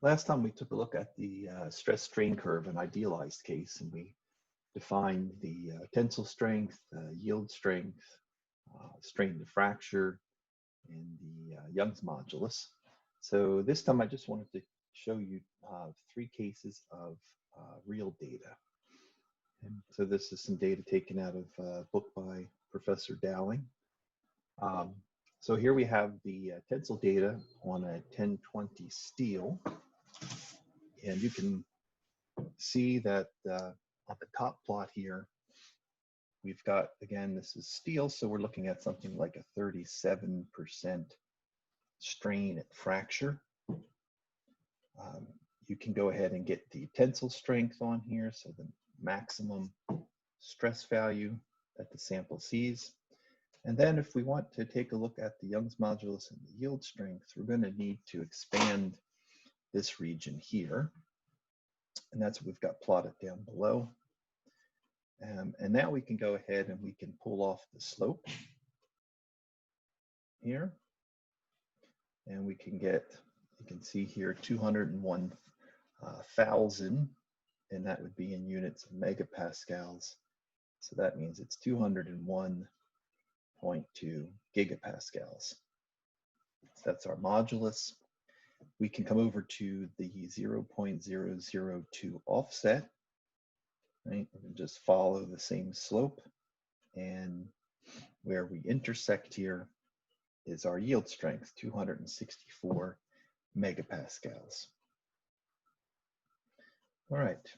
Last time we took a look at the stress strain curve, an idealized case, and we defined the tensile strength, yield strength, strain to fracture, and the Young's modulus. So this time I just wanted to show you 3 cases of real data. And so this is some data taken out of a book by Professor Dowling. So here we have the tensile data on a 1020 steel. And you can see that on the top plot here, we've got, again, this is steel, so we're looking at something like a 37% strain at fracture. You can go ahead and get the tensile strength on here, so the maximum stress value that the sample sees. And then if we want to take a look at the Young's modulus and the yield strength, we're going to need to expand this region here. And that's what we've got plotted down below. And now we can go ahead and we can pull off the slope here. And we can get, you can see here, 201,000, and that would be in units of megapascals. So that means it's 201.2 gigapascals. So that's our modulus. We can come over to the 0.002 offset, right? We can just follow the same slope, and where we intersect here is our yield strength, 264 megapascals. All right.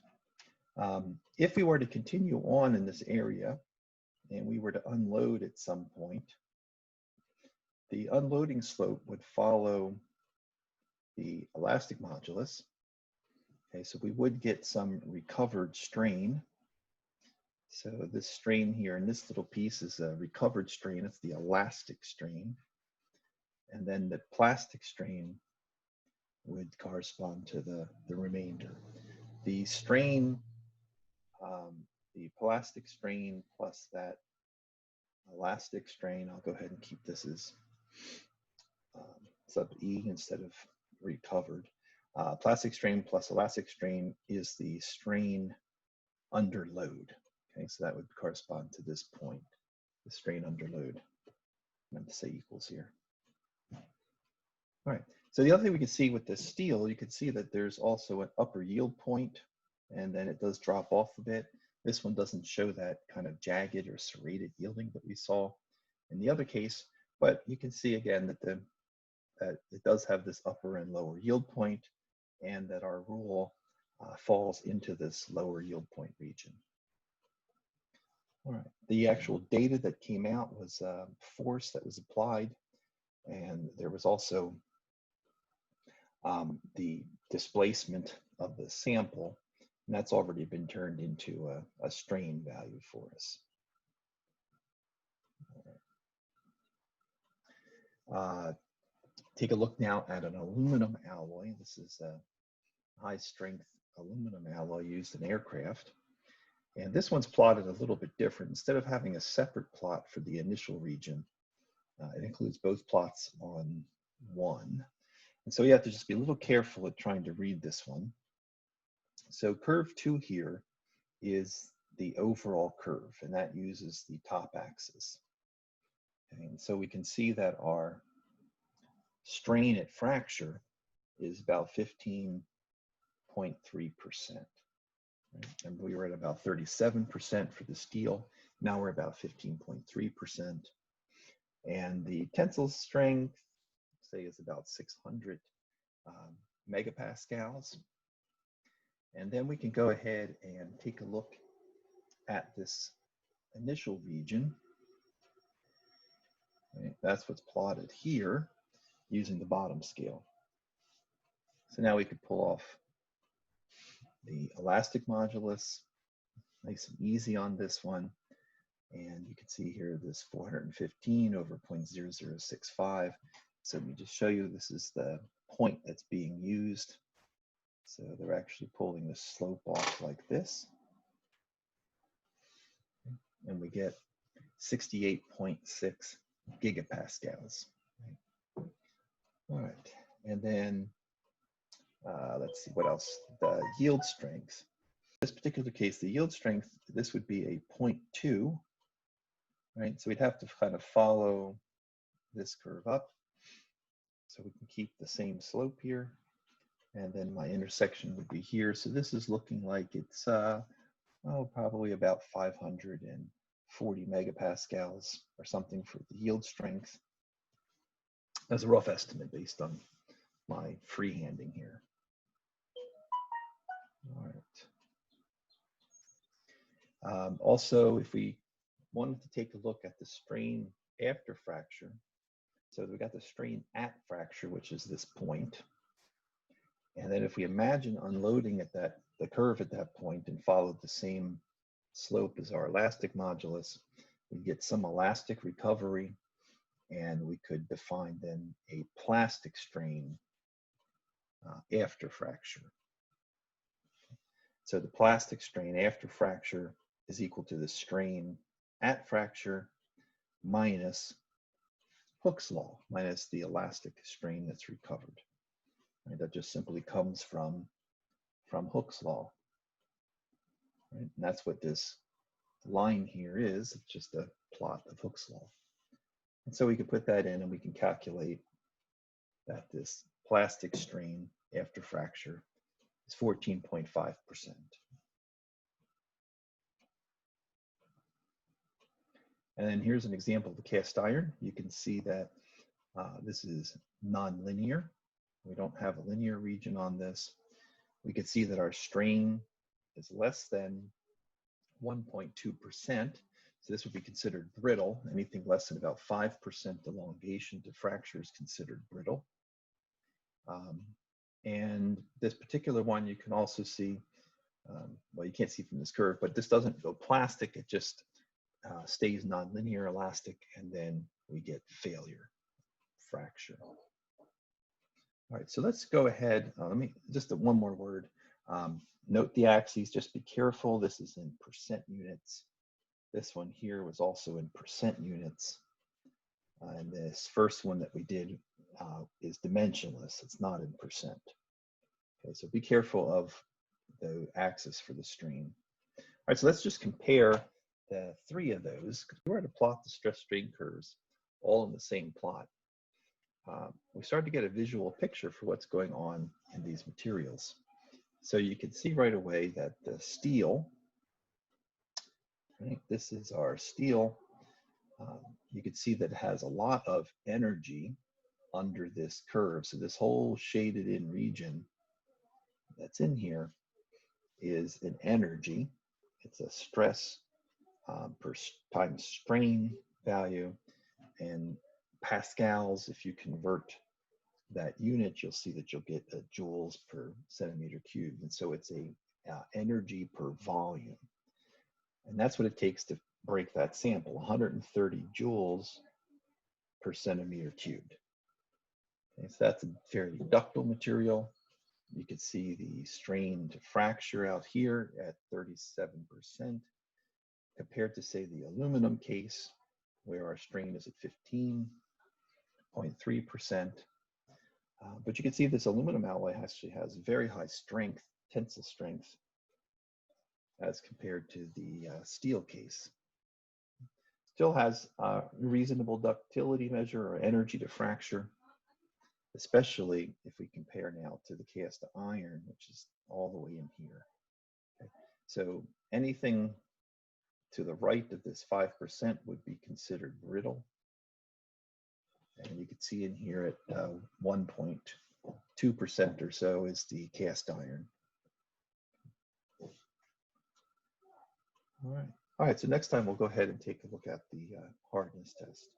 If we were to continue on in this area and we were to unload at some point, the unloading slope would follow the elastic modulus. Okay, so we would get some recovered strain. So this strain here in this little piece is a recovered strain. It's the elastic strain. And then the plastic strain would correspond to the remainder. The strain, the plastic strain plus that elastic strain, I'll go ahead and keep this as sub E instead of recovered. Plastic strain plus elastic strain is the strain under load. Okay, so that would correspond to this point, the strain under load. I meant to say equals here. All right, so the other thing we can see with this steel, you can see that there's also an upper yield point, and then it does drop off a bit. This one doesn't show that kind of jagged or serrated yielding that we saw in the other case, but you can see again that that it does have this upper and lower yield point, and that our rule falls into this lower yield point region. All right, the actual data that came out was force that was applied, and there was also the displacement of the sample, and that's already been turned into a strain value for us. Take a look now at an aluminum alloy. This is a high-strength aluminum alloy used in aircraft. And this one's plotted a little bit different. Instead of having a separate plot for the initial region, it includes both plots on one. And so you have to just be a little careful at trying to read this one. So curve 2 here is the overall curve, and that uses the top axis. And so we can see that our strain at fracture is about 15.3%. Right? And we were at about 37% for the steel. Now we're about 15.3%. And the tensile strength, say, is about 600 megapascals. And then we can go ahead and take a look at this initial region. Right? That's what's plotted here using the bottom scale. So now we could pull off the elastic modulus, nice and easy on this one. And you can see here this 415 over 0.0065. So let me just show you, this is the point that's being used. So they're actually pulling the slope off like this. And we get 68.6 gigapascals. All right, and then let's see what else, the yield strength. In this particular case, the yield strength, this would be a 0.2, right? So we'd have to kind of follow this curve up so we can keep the same slope here. And then my intersection would be here. So this is looking like it's probably about 540 megapascals or something for the yield strength. As a rough estimate based on my freehanding here. All right. Also, if we wanted to take a look at the strain after fracture, so we got the strain at fracture, which is this point. And then if we imagine unloading at the curve at that point and followed the same slope as our elastic modulus, we get some elastic recovery, and we could define then a plastic strain after fracture. So the plastic strain after fracture is equal to the strain at fracture minus Hooke's law, minus the elastic strain that's recovered. Right? That just simply comes from Hooke's law. Right? And that's what this line here is. It's just a plot of Hooke's law. And so we can put that in and we can calculate that this plastic strain after fracture is 14.5%. And then here's an example of the cast iron. You can see that this is nonlinear. We don't have a linear region on this. We can see that our strain is less than 1.2%. So this would be considered brittle. Anything less than about 5% elongation to fracture is considered brittle. And this particular one, you can also see, well, you can't see from this curve, but this doesn't go plastic. It just stays nonlinear elastic, and then we get failure, fracture. All right, so let's go ahead. Let me just one more word. Note the axes, just be careful. This is in percent units. This one here was also in percent units. And this first one that we did is dimensionless. It's not in percent. Okay, so be careful of the axis for the strain. All right, so let's just compare the three of those. Because we were to plot the stress strain curves all in the same plot, we started to get a visual picture for what's going on in these materials. So you can see right away that the steel, right, this is our steel. You can see that it has a lot of energy under this curve. So this whole shaded in region that's in here is an energy. It's a stress per times strain value, and pascals, if you convert that unit, you'll see that you'll get joules per centimeter cubed. And so it's a energy per volume. And that's what it takes to break that sample, 130 joules per centimeter cubed. Okay, so that's a fairly ductile material. You can see the strain to fracture out here at 37%, compared to, say, the aluminum case, where our strain is at 15.3%. But you can see this aluminum alloy actually has very high strength, tensile strength, as compared to the steel case. Still has reasonable ductility measure or energy to fracture, especially if we compare now to the cast iron, which is all the way in here. Okay. So anything to the right of this 5% would be considered brittle. And you can see in here at 1.2% or so is the cast iron. All right, so next time we'll go ahead and take a look at the hardness test.